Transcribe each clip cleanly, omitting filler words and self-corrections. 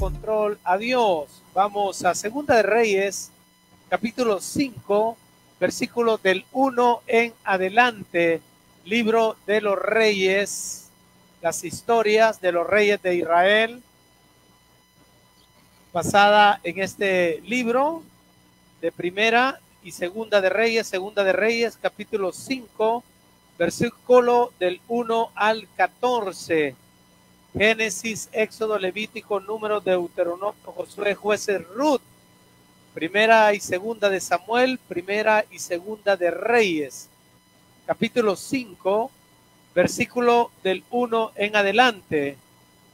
control a Dios. Vamos a Segunda de Reyes, capítulo 5, versículos del 1 en adelante. Libro de los Reyes, las historias de los reyes de Israel, basada en este libro de Primera y Segunda de Reyes, capítulo 5, versículo del 1 al 14. Génesis, Éxodo, Levítico, Número, Deuteronomio, Josué, Jueces, Ruth, Primera y Segunda de Samuel, Primera y Segunda de Reyes, capítulo 5, versículo del 1 en adelante.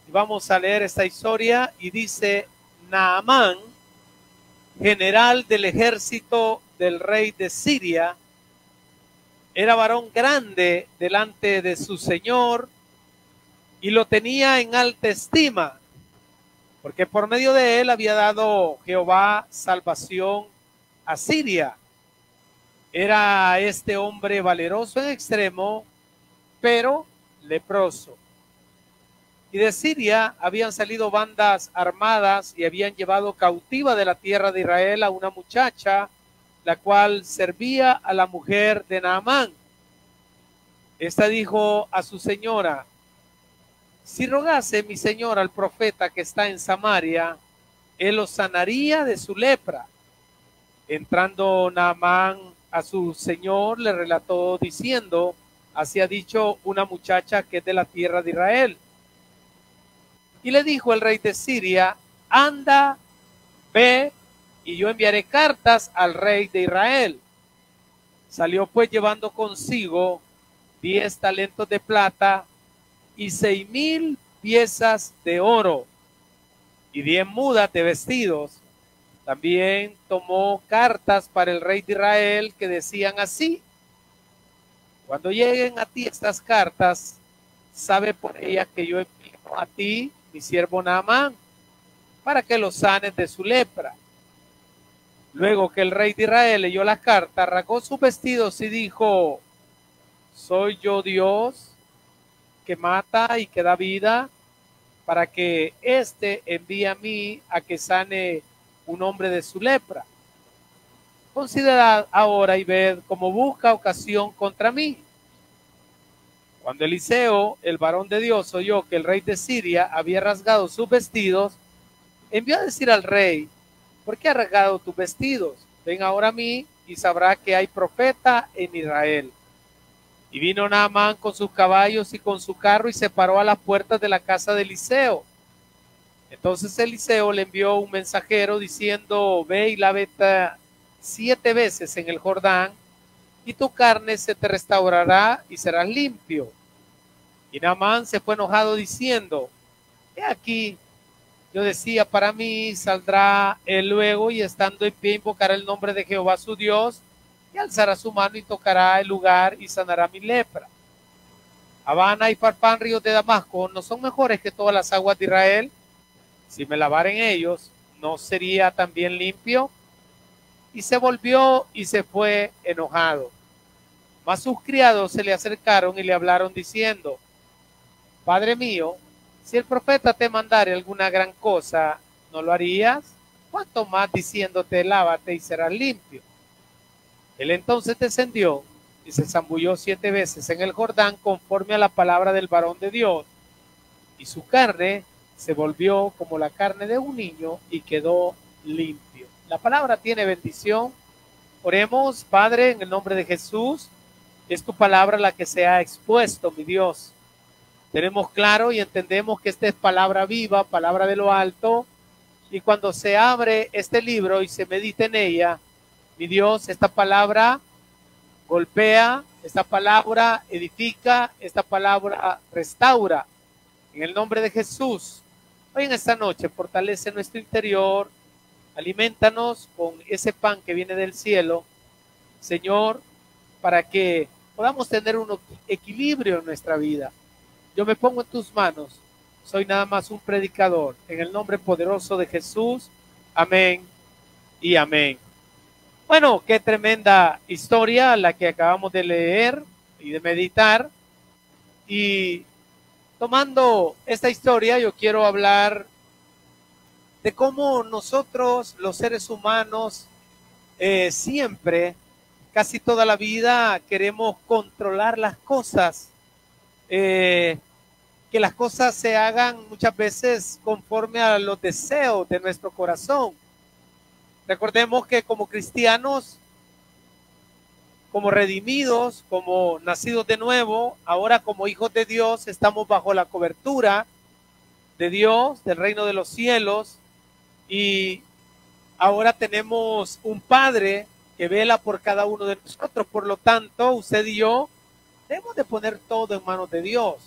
Vamos a leer esta historia y dice: Naamán, general del ejército del rey de Siria, era varón grande delante de su señor y lo tenía en alta estima, porque por medio de él había dado Jehová salvación a Siria. Era este hombre valeroso en extremo, pero leproso. Y de Siria habían salido bandas armadas y habían llevado cautiva de la tierra de Israel a una muchacha, la cual servía a la mujer de Naamán. Esta dijo a su señora: si rogase mi señor al profeta que está en Samaria, él lo sanaría de su lepra. Entrando Naamán a su señor, le relató diciendo: así ha dicho una muchacha que es de la tierra de Israel. Y le dijo el rey de Siria: anda, ve, y yo enviaré cartas al rey de Israel. Salió pues llevando consigo 10 talentos de plata y 6,000 piezas de oro y 10 mudas de vestidos. También tomó cartas para el rey de Israel que decían así: cuando lleguen a ti estas cartas, sabe por ellas que yo envío a ti mi siervo Naamán, para que lo sanes de su lepra. Luego que el rey de Israel leyó la carta, rasgó sus vestidos y dijo: ¿soy yo Dios que mata y que da vida, para que éste envíe a mí a que sane un hombre de su lepra? Considerad ahora y ved cómo busca ocasión contra mí. Cuando Eliseo, el varón de Dios, oyó que el rey de Siria había rasgado sus vestidos, envió a decir al rey: ¿por qué has rasgado tus vestidos? Ven ahora a mí y sabrá que hay profeta en Israel. Y vino Naamán con sus caballos y con su carro y se paró a las puertas de la casa de Eliseo. Entonces Eliseo le envió un mensajero diciendo: ve y lávate 7 veces en el Jordán, y tu carne se te restaurará y serás limpio. Y Naamán se fue enojado diciendo: he aquí, yo decía para mí, saldrá él luego y estando en pie invocará el nombre de Jehová su Dios, y alzará su mano y tocará el lugar y sanará mi lepra. Habana y Farpán, ríos de Damasco, ¿no son mejores que todas las aguas de Israel? Si me lavara en ellos, ¿no sería también limpio? Y se volvió y se fue enojado. Mas sus criados se le acercaron y le hablaron diciendo: Padre mío, si el profeta te mandare alguna gran cosa, ¿no lo harías? ¿Cuánto más diciéndote: lávate y serás limpio? Él entonces descendió y se zambulló 7 veces en el Jordán conforme a la palabra del varón de Dios, y su carne se volvió como la carne de un niño y quedó limpio. La palabra tiene bendición. Oremos. Padre, en el nombre de Jesús, es tu palabra la que se ha expuesto, mi Dios. Tenemos claro y entendemos que esta es palabra viva, palabra de lo alto, y cuando se abre este libro y se medita en ella, mi Dios, esta palabra golpea, esta palabra edifica, esta palabra restaura. En el nombre de Jesús, hoy en esta noche fortalece nuestro interior, alimentanos con ese pan que viene del cielo, Señor, para que podamos tener un equilibrio en nuestra vida. Yo me pongo en tus manos, soy nada más un predicador, en el nombre poderoso de Jesús, amén y amén. Bueno, qué tremenda historia la que acabamos de leer y de meditar. Y tomando esta historia, yo quiero hablar de cómo nosotros, los seres humanos, siempre, casi toda la vida, queremos controlar las cosas, que las cosas se hagan muchas veces conforme a los deseos de nuestro corazón. Recordemos que como cristianos, como redimidos, como nacidos de nuevo, ahora como hijos de Dios, estamos bajo la cobertura de Dios, del reino de los cielos, y ahora tenemos un Padre que vela por cada uno de nosotros. Por lo tanto, usted y yo debemos de poner todo en manos de Dios.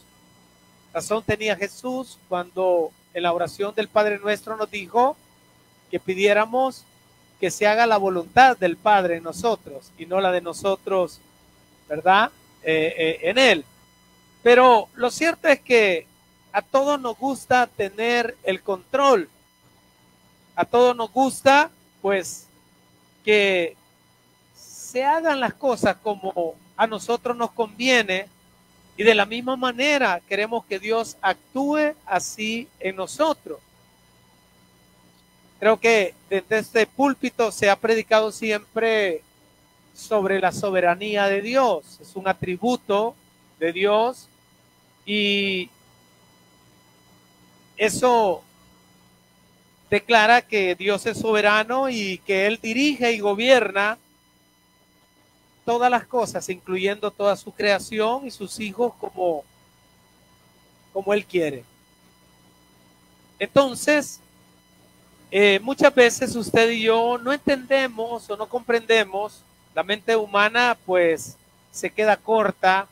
Razón tenía Jesús cuando en la oración del Padre Nuestro nos dijo que pidiéramos que se haga la voluntad del Padre en nosotros y no la de nosotros, ¿verdad? En Él. Pero lo cierto es que a todos nos gusta tener el control. A todos nos gusta, pues, que se hagan las cosas como a nosotros nos conviene, y de la misma manera queremos que Dios actúe así en nosotros. Creo que desde este púlpito se ha predicado siempre sobre la soberanía de Dios. Es un atributo de Dios y eso declara que Dios es soberano y que Él dirige y gobierna todas las cosas, incluyendo toda su creación y sus hijos como Él quiere. Entonces, muchas veces usted y yo no entendemos o no comprendemos, la mente humana pues se queda corta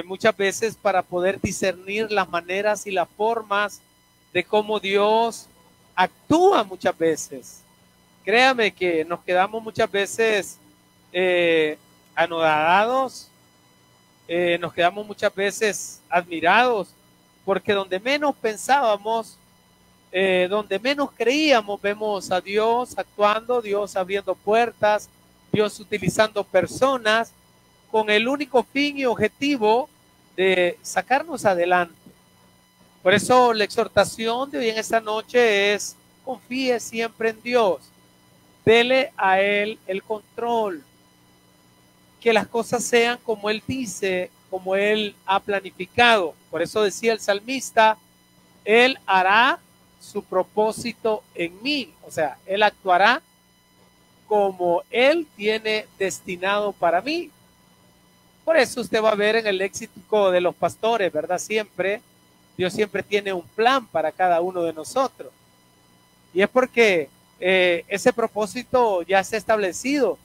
muchas veces para poder discernir las maneras y las formas de cómo Dios actúa muchas veces. Créame que nos quedamos muchas veces anonadados, nos quedamos muchas veces admirados, porque donde menos pensábamos, donde menos creíamos, vemos a Dios actuando, Dios abriendo puertas, Dios utilizando personas con el único fin y objetivo de sacarnos adelante. Por eso la exhortación de hoy en esta noche es: confíe siempre en Dios, dele a Él el control, que las cosas sean como Él dice, como Él ha planificado. Por eso decía el salmista: Él hará su propósito en mí, o sea, Él actuará como Él tiene destinado para mí. Por eso usted va a ver en el léxico de los pastores, ¿verdad? Siempre, Dios siempre tiene un plan para cada uno de nosotros. Y es porque ese propósito ya está establecido.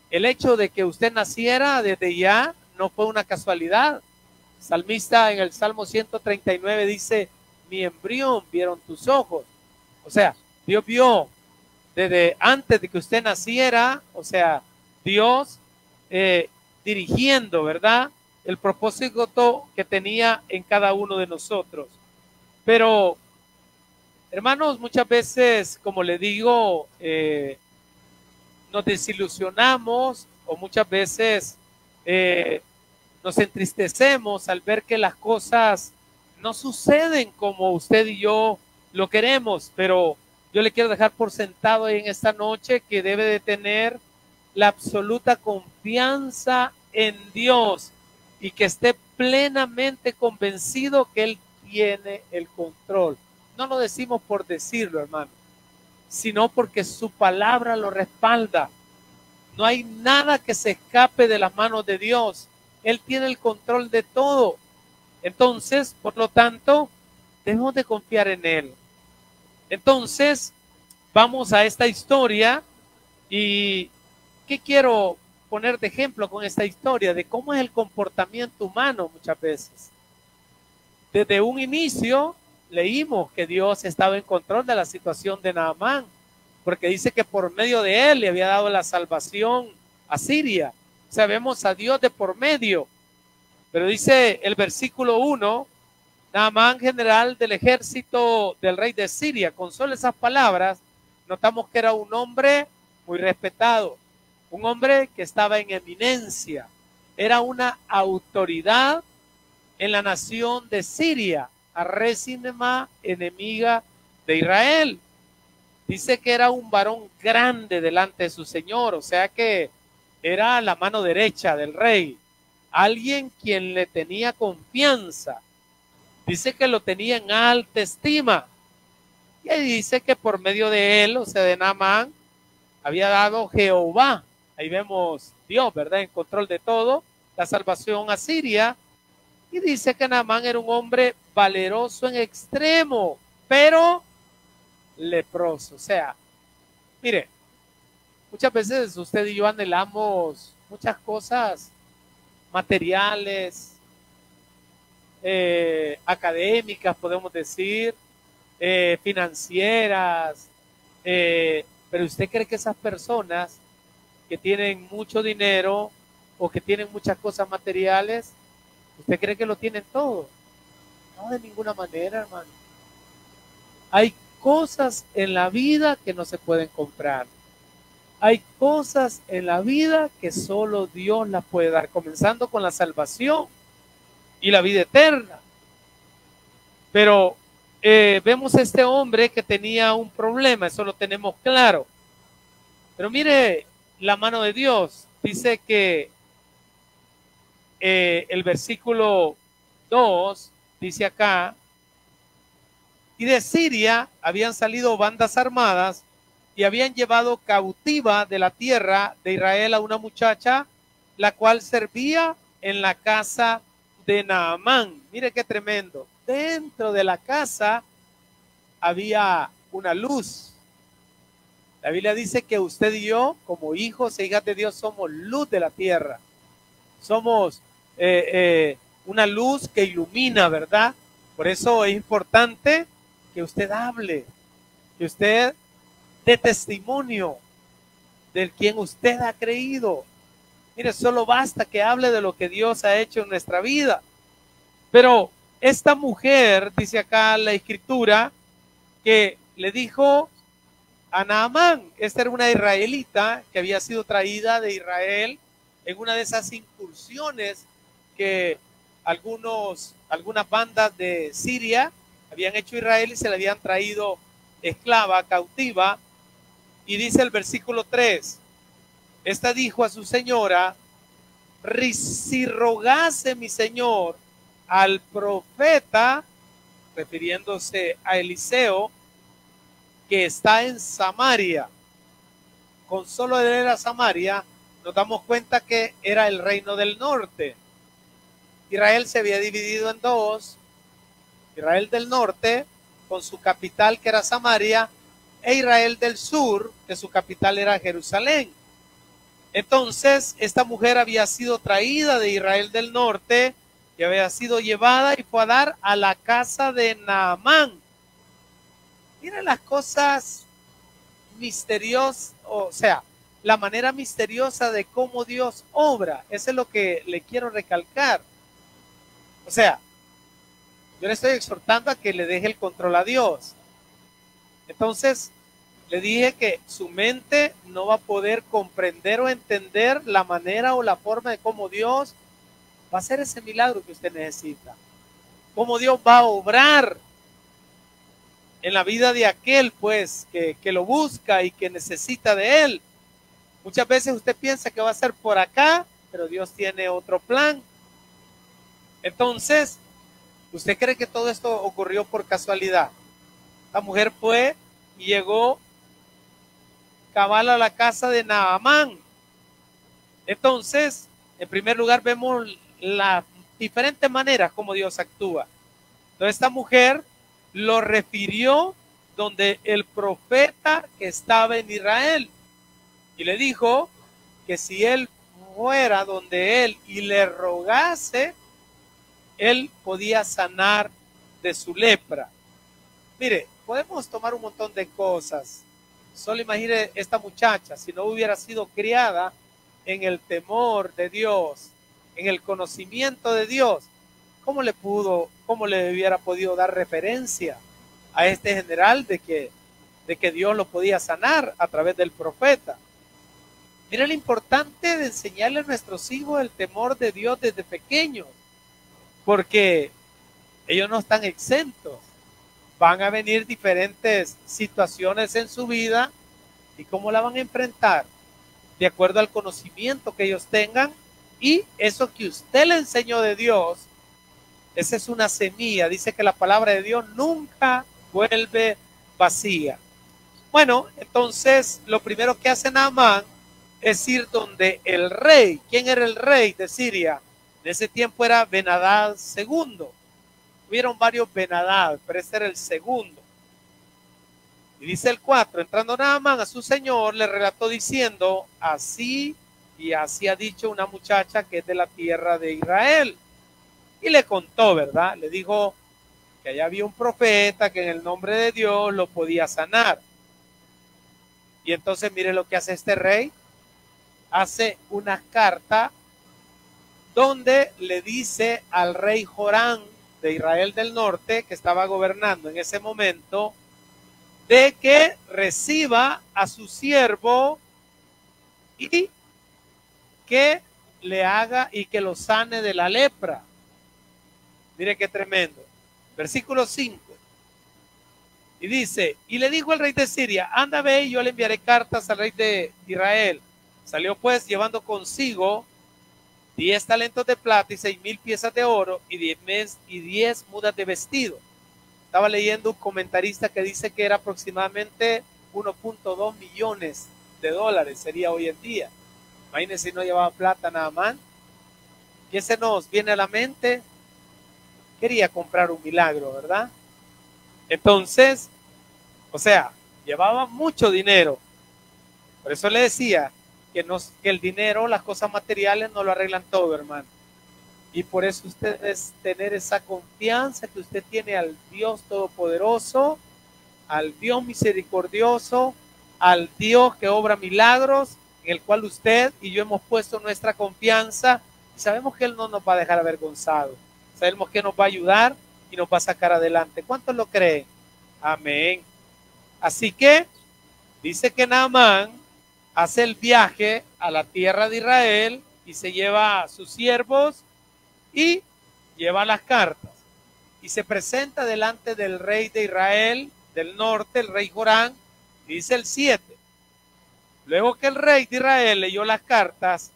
El hecho de que usted naciera desde ya no fue una casualidad. El salmista en el Salmo 139 dice: mi embrión vieron tus ojos. O sea, Dios vio desde antes de que usted naciera, o sea, Dios dirigiendo, ¿verdad?, el propósito que tenía en cada uno de nosotros. Pero, hermanos, muchas veces, como le digo, nos desilusionamos o muchas veces nos entristecemos al ver que las cosas no suceden como usted y yo lo queremos. Pero yo le quiero dejar por sentado en esta noche que debe de tener la absoluta confianza en Dios y que esté plenamente convencido que Él tiene el control. No lo decimos por decirlo, hermano, sino porque su palabra lo respalda. No hay nada que se escape de las manos de Dios. Él tiene el control de todo. Entonces, por lo tanto, debemos de confiar en Él. Entonces, vamos a esta historia. ¿Y qué quiero poner de ejemplo con esta historia? De cómo es el comportamiento humano muchas veces. Desde un inicio leímos que Dios estaba en control de la situación de Naamán, porque dice que por medio de él le había dado la salvación a Siria. O sea, vemos a Dios de por medio. Pero dice el versículo 1, Naamán, general del ejército del rey de Siria. Con solo esas palabras, notamos que era un hombre muy respetado, un hombre que estaba en eminencia, era una autoridad en la nación de Siria, arrésima enemiga de Israel. Dice que era un varón grande delante de su señor, o sea que era la mano derecha del rey, alguien quien le tenía confianza. Dice que lo tenía en alta estima. Y ahí dice que por medio de él, o sea, de Naamán, había dado Jehová. Ahí vemos Dios, ¿verdad? En control de todo, la salvación a Siria. Y dice que Naamán era un hombre valeroso en extremo, pero leproso. O sea, mire, muchas veces usted y yo anhelamos muchas cosas materiales, académicas, podemos decir, financieras, pero usted cree que esas personas que tienen mucho dinero o que tienen muchas cosas materiales, ¿usted cree que lo tienen todo? No, de ninguna manera, hermano. Hay cosas en la vida que no se pueden comprar. Hay cosas en la vida que solo Dios las puede dar, comenzando con la salvación y la vida eterna. Pero vemos a este hombre que tenía un problema, eso lo tenemos claro. Pero mire la mano de Dios. Dice que el versículo 2 dice acá, y de Siria habían salido bandas armadas y habían llevado cautiva de la tierra de Israel a una muchacha, la cual servía en la casa de Naamán. Mire qué tremendo. Dentro de la casa había una luz. La Biblia dice que usted y yo, como hijos e hijas de Dios, somos luz de la tierra. Somos una luz que ilumina, ¿verdad? Por eso es importante que usted hable, que usted dé testimonio del quien usted ha creído. Mire, solo basta que hable de lo que Dios ha hecho en nuestra vida. Pero esta mujer, dice acá la escritura, que le dijo a Naamán, esta era una israelita que había sido traída de Israel en una de esas incursiones que algunas bandas de Siria habían hecho a Israel y se le habían traído esclava, cautiva. Y dice el versículo 3, esta dijo a su señora, si rogase mi señor al profeta, refiriéndose a Eliseo, que está en Samaria. Con solo de leer a Samaria, nos damos cuenta que era el reino del norte. Israel se había dividido en dos. Israel del norte, con su capital que era Samaria, e Israel del sur, que su capital era Jerusalén. Entonces, esta mujer había sido traída de Israel del norte y había sido llevada y fue a dar a la casa de Naamán. Miren las cosas misteriosas, o sea, la manera misteriosa de cómo Dios obra. Eso es lo que le quiero recalcar. O sea, yo le estoy exhortando a que le deje el control a Dios. Entonces, le dije que su mente no va a poder comprender o entender la manera o la forma de cómo Dios va a hacer ese milagro que usted necesita. Cómo Dios va a obrar en la vida de aquel, pues, que lo busca y que necesita de él. Muchas veces usted piensa que va a ser por acá, pero Dios tiene otro plan. Entonces, ¿usted cree que todo esto ocurrió por casualidad? La mujer fue y llegó cabal a la casa de Naamán. Entonces, en primer lugar, vemos las diferentes maneras como Dios actúa. Entonces, esta mujer lo refirió donde el profeta que estaba en Israel y le dijo que si él fuera donde él y le rogase, él podía sanar de su lepra. Mire, podemos tomar un montón de cosas. Solo imagine esta muchacha, si no hubiera sido criada en el temor de Dios, en el conocimiento de Dios, ¿cómo le hubiera podido dar referencia a este general de que Dios lo podía sanar a través del profeta? Mira lo importante de enseñarle a nuestros hijos el temor de Dios desde pequeños, porque ellos no están exentos. van a venir diferentes situaciones en su vida y cómo la van a enfrentar de acuerdo al conocimiento que ellos tengan y eso que usted le enseñó de Dios. Esa es una semilla. Dice que la palabra de Dios nunca vuelve vacía. Bueno, entonces lo primero que hace Naamán es ir donde el rey. ¿Quién era el rey de Siria? En ese tiempo era Ben-Hadad II. Hubieron varios Ben-Hadad, pero este era el segundo. Y dice el 4, entrando Naamán a su señor, le relató diciendo, así y así ha dicho una muchacha que es de la tierra de Israel. Y le contó, ¿verdad? Le dijo que allá había un profeta que en el nombre de Dios lo podía sanar. Y entonces mire lo que hace este rey. Hace una carta donde le dice al rey Jorán de Israel del Norte, que estaba gobernando en ese momento, de que reciba a su siervo y que le haga y que lo sane de la lepra. Mire qué tremendo. Versículo 5. Y dice, y le dijo al rey de Siria, anda ve y yo le enviaré cartas al rey de Israel. Salió pues llevando consigo 10 talentos de plata y 6,000 piezas de oro y 10 mudas de vestido. Estaba leyendo un comentarista que dice que era aproximadamente 1.2 millones de dólares, sería hoy en día. Imagínense si no llevaba plata nada más. ¿Qué se nos viene a la mente? Quería comprar un milagro, ¿verdad? Entonces, o sea, llevaba mucho dinero. Por eso le decía que el dinero, las cosas materiales no lo arreglan todo, hermano. Y por eso usted debe tener esa confianza que usted tiene al Dios Todopoderoso, al Dios misericordioso, al Dios que obra milagros, en el cual usted y yo hemos puesto nuestra confianza y sabemos que Él no nos va a dejar avergonzados. Sabemos que nos va a ayudar y nos va a sacar adelante. ¿Cuántos lo creen? Amén. Así que dice que Naamán hace el viaje a la tierra de Israel y se lleva a sus siervos y lleva las cartas y se presenta delante del rey de Israel del norte, el rey Jorán. Dice el 7. Luego que el rey de Israel leyó las cartas,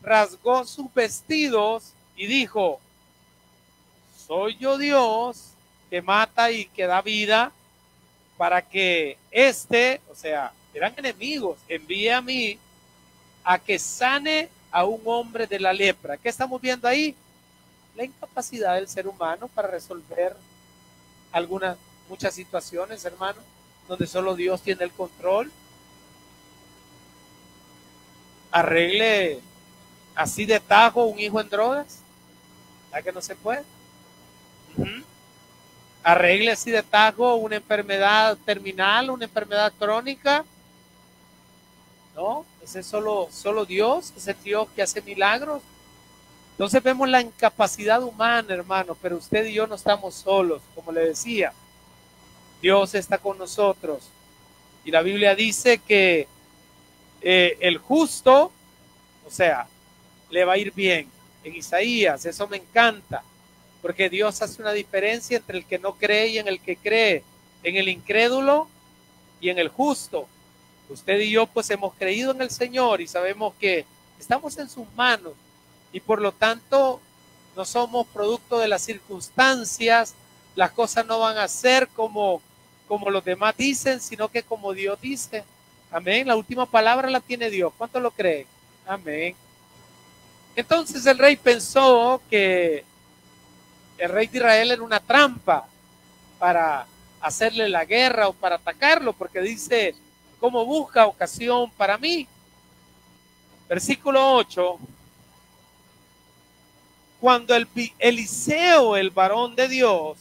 rasgó sus vestidos y dijo, soy yo Dios que mata y que da vida, para que o sea, eran enemigos, envíe a mí a que sane a un hombre de la lepra. ¿Qué estamos viendo ahí? La incapacidad del ser humano para resolver muchas situaciones, hermano, donde solo Dios tiene el control. Arregle así de tajo un hijo en drogas, ¿ya que no se puede? Arregle así de tajo una enfermedad terminal, una enfermedad crónica. No, ese es solo Dios, es el Dios que hace milagros. Entonces vemos la incapacidad humana, hermano, pero usted y yo no estamos solos, como le decía. Dios está con nosotros. Y la Biblia dice que el justo, o sea, le va a ir bien. En Isaías, eso me encanta, porque Dios hace una diferencia entre el que no cree y en el que cree, en el incrédulo y en el justo. Usted y yo pues hemos creído en el Señor y sabemos que estamos en sus manos y por lo tanto no somos producto de las circunstancias. Las cosas no van a ser como los demás dicen, sino que como Dios dice. Amén. La última palabra la tiene Dios. ¿Cuánto lo creen? Amén. Entonces el rey pensó que el rey de Israel era una trampa para hacerle la guerra o para atacarlo, porque dice, ¿cómo busca ocasión para mí? Versículo 8. Cuando Eliseo, el varón de Dios,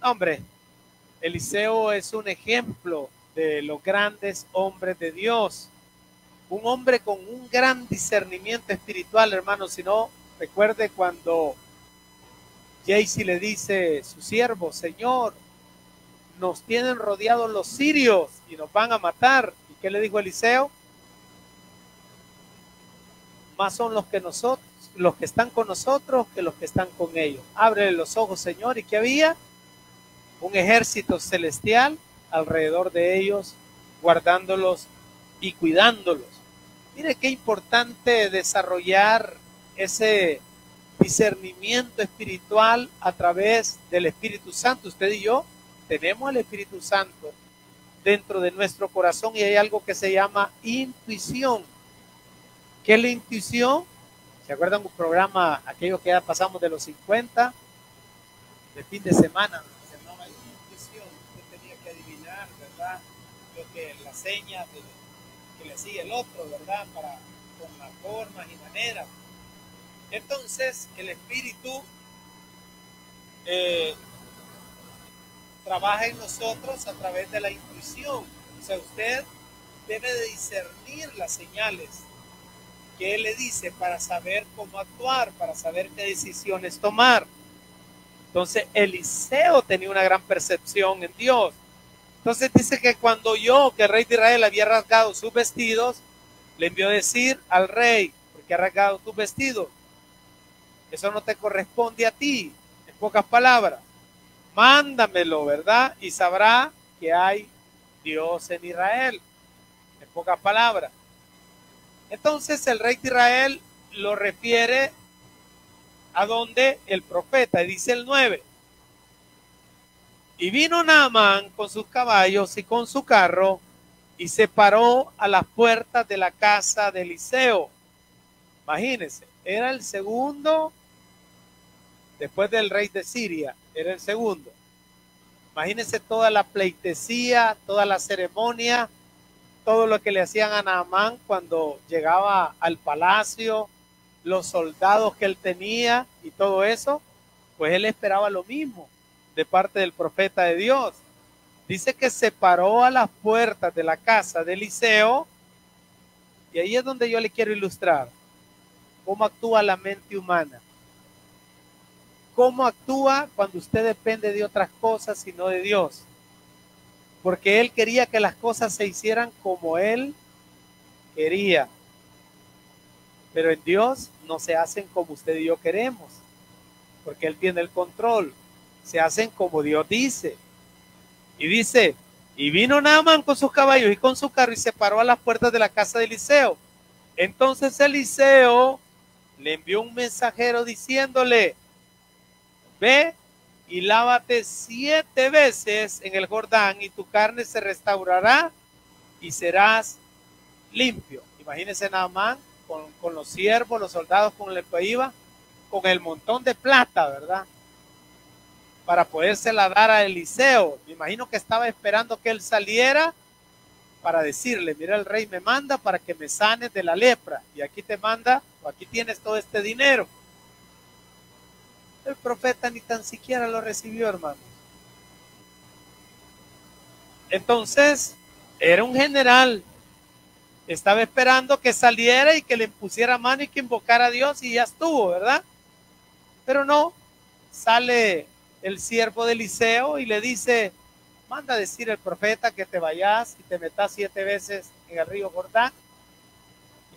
hombre, Eliseo es un ejemplo de los grandes hombres de Dios, un hombre con un gran discernimiento espiritual, hermano. Si no, recuerde cuando Jaycee le dice, su siervo, Señor, nos tienen rodeados los sirios y nos van a matar. ¿Y qué le dijo Eliseo? Más son los que están con nosotros que los que están con ellos. Ábrele los ojos, Señor. ¿Y qué había? un ejército celestial alrededor de ellos, guardándolos y cuidándolos. Mire qué importante desarrollar ese discernimiento espiritual a través del Espíritu Santo. Usted y yo tenemos al Espíritu Santo dentro de nuestro corazón y hay algo que se llama intuición. ¿Qué es la intuición? ¿Se acuerdan un programa, aquello que ya pasamos de los 50, de fin de semana? Se llamaba intuición. Usted tenía que adivinar, ¿verdad? Lo que la seña que le hacía el otro, ¿verdad? Con las formas y maneras. Entonces, el Espíritu trabaja en nosotros a través de la intuición. O sea, usted debe de discernir las señales que Él le dice para saber cómo actuar, para saber qué decisiones tomar. Entonces, Eliseo tenía una gran percepción en Dios. Entonces dice que cuando oyó que el rey de Israel había rasgado sus vestidos, le envió a decir al rey: ¿por qué has rasgado tus vestidos? Eso no te corresponde a ti. En pocas palabras, mándamelo, ¿verdad? Y sabrá que hay Dios en Israel. En pocas palabras. Entonces el rey de Israel lo refiere a donde el profeta, dice el 9. Y vino Naamán con sus caballos y con su carro y se paró a las puertas de la casa de Eliseo. Imagínense, era el segundo, después del rey de Siria, era el segundo. Imagínense toda la pleitesía, toda la ceremonia, todo lo que le hacían a Naamán cuando llegaba al palacio, los soldados que él tenía y todo eso, pues él esperaba lo mismo de parte del profeta de Dios. Dice que se paró a las puertas de la casa de Eliseo y ahí es donde yo le quiero ilustrar cómo actúa la mente humana. Cómo actúa cuando usted depende de otras cosas y no de Dios. Porque él quería que las cosas se hicieran como él quería. Pero en Dios no se hacen como usted y yo queremos, porque Él tiene el control. Se hacen como Dios dice. Y dice, y vino Naamán con sus caballos y con su carro y se paró a las puertas de la casa de Eliseo. Entonces Eliseo le envió un mensajero diciéndole: ve y lávate 7 veces en el Jordán y tu carne se restaurará y serás limpio. Imagínense Naamán con los siervos, los soldados con el que iba, con el montón de plata, ¿verdad? Para podérsela dar a Eliseo. Me imagino que estaba esperando que él saliera para decirle: mira, el rey me manda para que me sanes de la lepra y aquí te manda, o aquí tienes todo este dinero. El profeta ni tan siquiera lo recibió, hermanos. Entonces, era un general. Estaba esperando que saliera y que le pusiera mano y que invocara a Dios y ya estuvo, ¿verdad? Pero no, sale el siervo de Eliseo y le dice: manda a decir el profeta que te vayas y te metas 7 veces en el río Jordán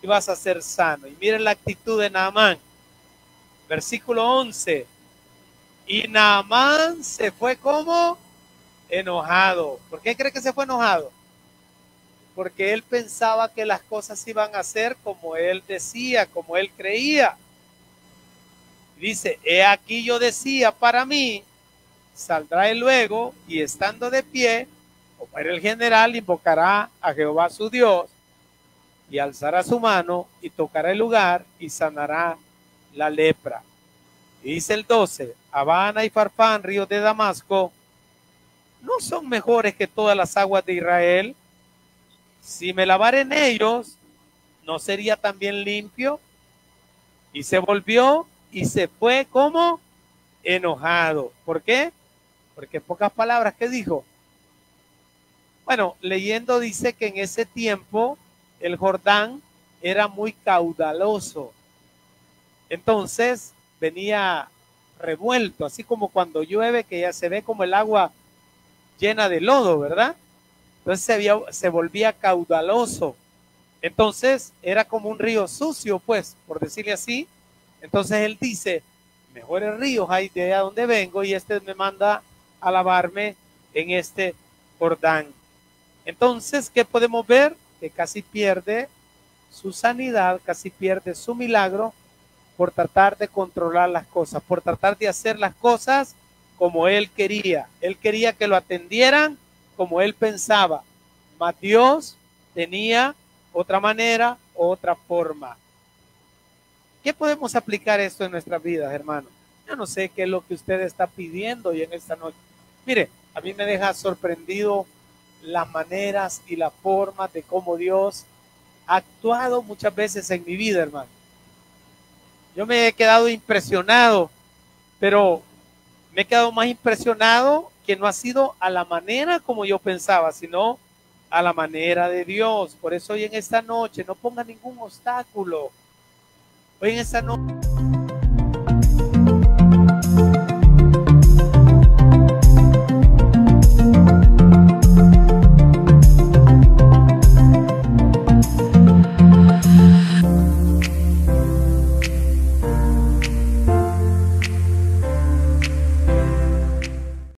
y vas a ser sano. Y miren la actitud de Naamán. Versículo 11. Y Naamán se fue como enojado. ¿Por qué cree que se fue enojado? Porque él pensaba que las cosas iban a ser como él decía, como él creía. Dice: he aquí yo decía para mí, saldrá él luego y estando de pie, como era el general, invocará a Jehová su Dios y alzará su mano y tocará el lugar y sanará la lepra. Y dice el 12: Abana y Farfán, ríos de Damasco, ¿no son mejores que todas las aguas de Israel? Si me lavare en ellos, ¿no sería también limpio? Y se volvió y se fue como enojado. ¿Por qué? Porque en pocas palabras, ¿qué dijo? Bueno, leyendo dice que en ese tiempo el Jordán era muy caudaloso. Entonces venía revuelto, así como cuando llueve, que ya se ve como el agua llena de lodo, ¿verdad? Entonces se volvía caudaloso. Entonces era como un río sucio, pues, por decirle así. Entonces él dice: mejores ríos hay de allá donde vengo y este me manda a lavarme en este Jordán. Entonces, ¿qué podemos ver? Que casi pierde su sanidad, casi pierde su milagro por tratar de controlar las cosas, por tratar de hacer las cosas como él quería. Él quería que lo atendieran como él pensaba, mas Dios tenía otra manera, otra forma. ¿Qué podemos aplicar esto en nuestras vidas, hermanos? Yo no sé qué es lo que usted está pidiendo hoy en esta noche. Mire, a mí me deja sorprendido las maneras y la forma de cómo Dios ha actuado muchas veces en mi vida, hermano. Yo me he quedado impresionado, pero me he quedado más impresionado que no ha sido a la manera como yo pensaba, sino a la manera de Dios. Por eso hoy en esta noche no ponga ningún obstáculo. Hoy en esta noche